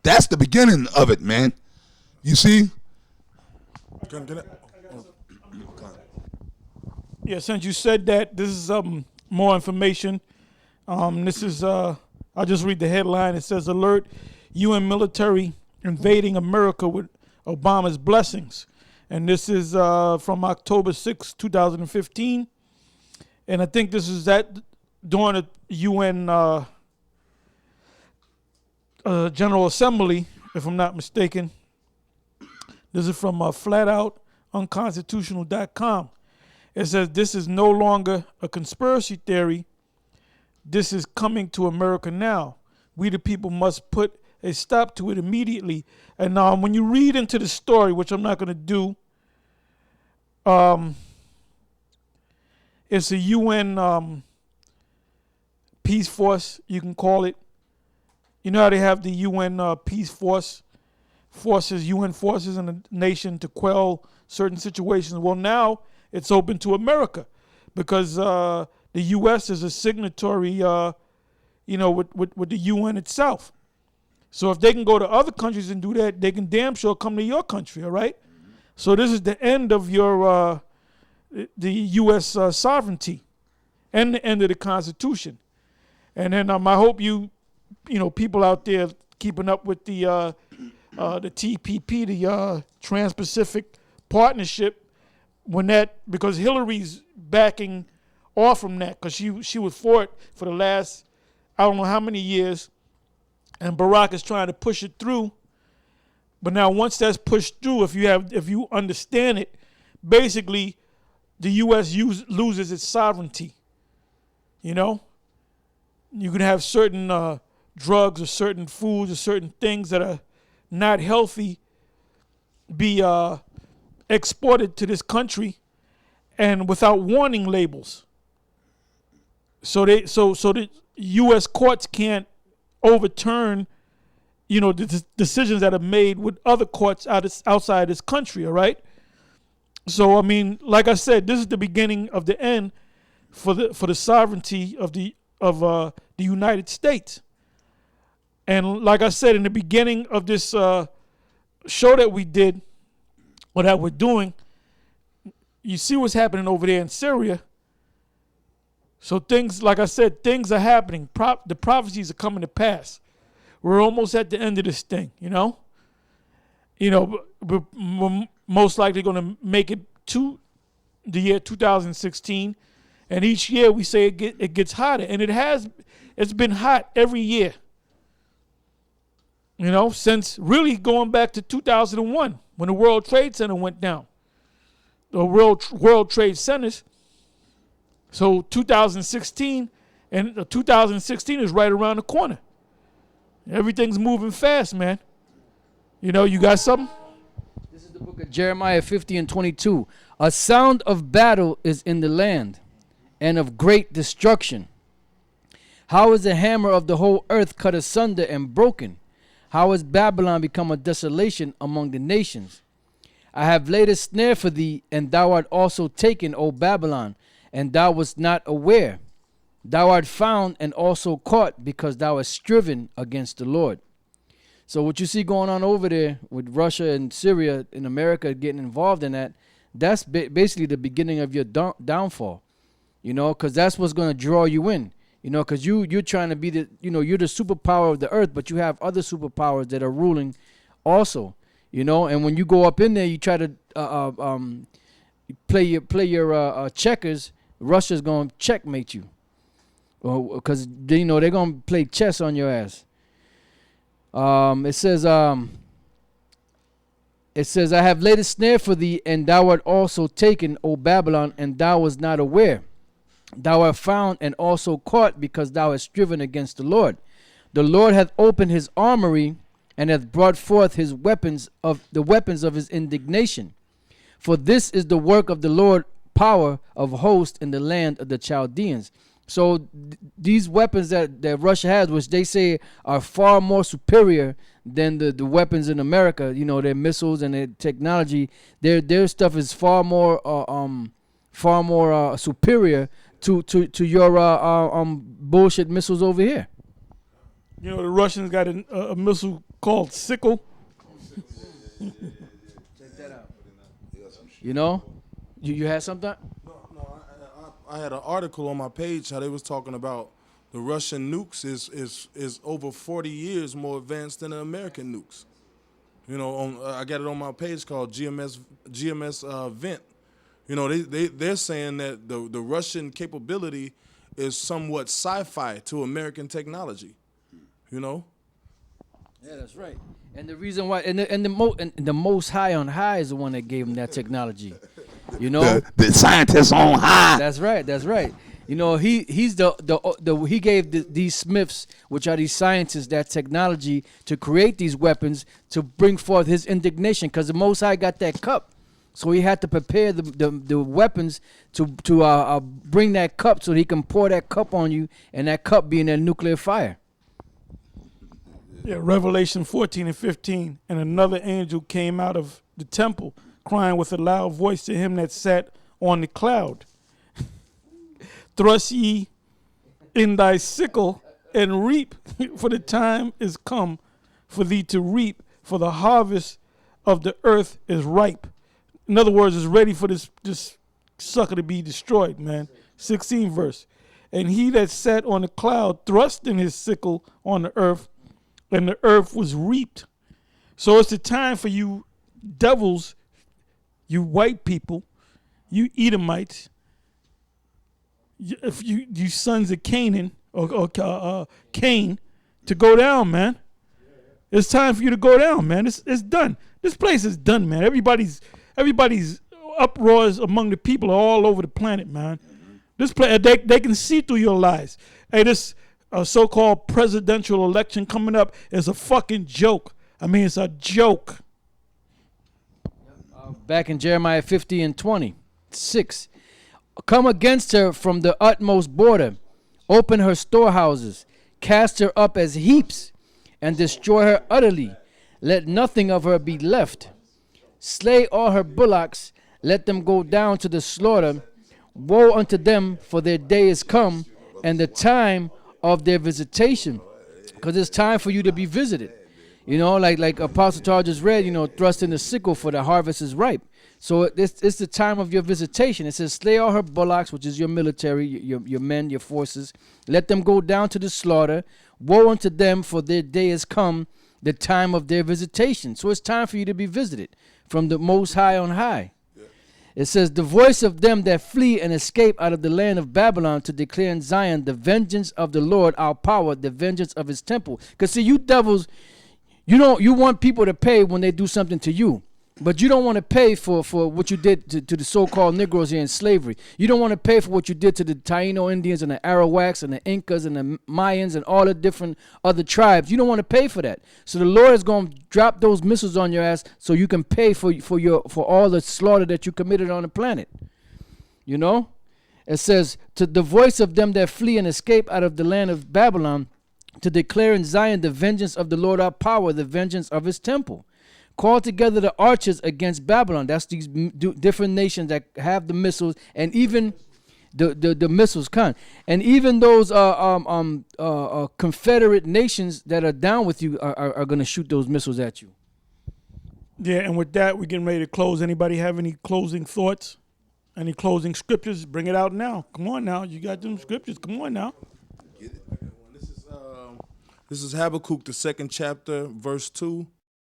That's the beginning of it, man. You see? Yeah, since you said that, this is more information. This is, I'll just read the headline. It says, Alert, UN military invading America with Obama's blessings. And this is from October 6, 2015. And I think this is that during the UN General Assembly, if I'm not mistaken. This is from flatoutunconstitutional.com. It says, this is no longer a conspiracy theory. This is coming to America now. We the people must put a stop to it immediately. And now when you read into the story, which I'm not going to do, it's a UN peace force, you can call it. You know how they have the UN peace forces, UN forces in a nation to quell certain situations. Well, now it's open to America because the U.S. is a signatory, with the UN itself. So if they can go to other countries and do that, they can damn sure come to your country, all right? So this is the end of your the U.S. Sovereignty and the end of the Constitution. And then I hope people out there keeping up with the TPP, the Trans-Pacific Partnership, because Hillary's backing off from that because she was for it for the last I don't know how many years, and Barack is trying to push it through. But now once that's pushed through, if you understand it, basically the U.S. loses its sovereignty. You can have certain drugs or certain foods or certain things that are not healthy be exported to this country and without warning labels. So the U.S. courts can't overturn, the decisions that are made with other courts outside this country. All right. So I mean, like I said, this is the beginning of the end for the sovereignty of the United States. And like I said in the beginning of this show that we did, or that we're doing, you see what's happening over there in Syria. So things, like I said, things are happening. The prophecies are coming to pass. We're almost at the end of this thing, we're most likely going to make it to the year 2016. And each year we say it gets hotter. And it's been hot every year. Since really going back to 2001 when the World Trade Center went down. The World Trade Centers. So 2016 is right around the corner. Everything's moving fast, man. You got something? This is the book of Jeremiah 50:22. A sound of battle is in the land, and of great destruction. How is the hammer of the whole earth cut asunder and broken? How has Babylon become a desolation among the nations? I have laid a snare for thee, and thou art also taken, O Babylon, and thou wast not aware. Thou art found and also caught, because thou hast striven against the Lord. So what you see going on over there with Russia and Syria and America getting involved in that's basically the beginning of your downfall, because that's what's going to draw you in. Because you're trying to be you're the superpower of the earth, but you have other superpowers that are ruling also, and when you go up in there, you try to play your checkers. Russia's going to checkmate you, because they're going to play chess on your ass. It says, I have laid a snare for thee, and thou art also taken, O Babylon, and thou wast not aware. Thou art found and also caught, because thou hast striven against the Lord. The Lord hath opened his armory, and hath brought forth his weapons of his indignation. For this is the work of the Lord, power of hosts in the land of the Chaldeans. So these weapons that Russia has, which they say are far more superior than the weapons in America, their missiles and their technology, their stuff is far more superior to your bullshit missiles over here. The Russians got a missile called sickle. Check that out. You know, you had something? No, I had an article on my page how they was talking about the Russian nukes is over 40 years more advanced than the American nukes. You know, I got it on my page called GMS Vent. You know, they're saying that the Russian capability is somewhat sci-fi to American technology. You know. Yeah, that's right. And the reason why, and the Most High on high is the one that gave him that technology. You know, The scientists on high. that's right. That's right. You know, he's he gave these Smiths, which are these scientists, that technology to create these weapons to bring forth his indignation, because the Most High got that cup, so he had to prepare the weapons to bring that cup so he can pour that cup on you, and that cup being that nuclear fire. Yeah, Revelation 14 and 15. And another angel came out of the temple, crying with a loud voice to him that sat on the cloud, thrust ye in thy sickle and reap, for the time is come for thee to reap, for the harvest of the earth is ripe. In other words, it's ready for this sucker to be destroyed, man. 16 verse. And he that sat on the cloud thrust in his sickle on the earth, and the earth was reaped. So it's the time for you devils, you white people, you Edomites, if you sons of Canaan or Cain, to go down, man. It's time for you to go down, man. It's done. This place is done, man. Everybody's uproars among the people are all over the planet, man. This place, they can see through your lies. Hey, this so-called presidential election coming up is a fucking joke. I mean, it's a joke. Back in Jeremiah 50 and 26. Come against her from the utmost border. Open her storehouses. Cast her up as heaps, and destroy her utterly. Let nothing of her be left. Slay all her bullocks. Let them go down to the slaughter. Woe unto them, for their day is come, and the time of their visitation. Because it's time for you to be visited. You know, like Apostle Tar just read, you know, thrust in the sickle, for the harvest is ripe. So it's the time of your visitation. It says, slay all her bullocks, which is your military, your men, your forces. Let them go down to the slaughter. Woe unto them, for their day is come, the time of their visitation. So it's time for you to be visited from the Most High on high. It says, the voice of them that flee and escape out of the land of Babylon, to declare in Zion the vengeance of the Lord, our power, the vengeance of his temple. Because see, you devils, you want people to pay when they do something to you. But you don't want to pay for what you did to the so-called Negroes here in slavery. You don't want to pay for what you did to the Taino Indians and the Arawaks and the Incas and the Mayans and all the different other tribes. You don't want to pay for that. So the Lord is going to drop those missiles on your ass so you can pay for all the slaughter that you committed on the planet. You know? It says, to the voice of them that flee and escape out of the land of Babylon, to declare in Zion the vengeance of the Lord our power, the vengeance of his temple. Call together the archers against Babylon. That's these different nations that have the missiles, and even the missiles come. And even those confederate nations that are down with you are going to shoot those missiles at you. Yeah, and with that, we're getting ready to close. Anybody have any closing thoughts? Any closing scriptures? Bring it out now. Come on now. You got them scriptures. Come on now. This is Habakkuk, the 2nd chapter, verse 2.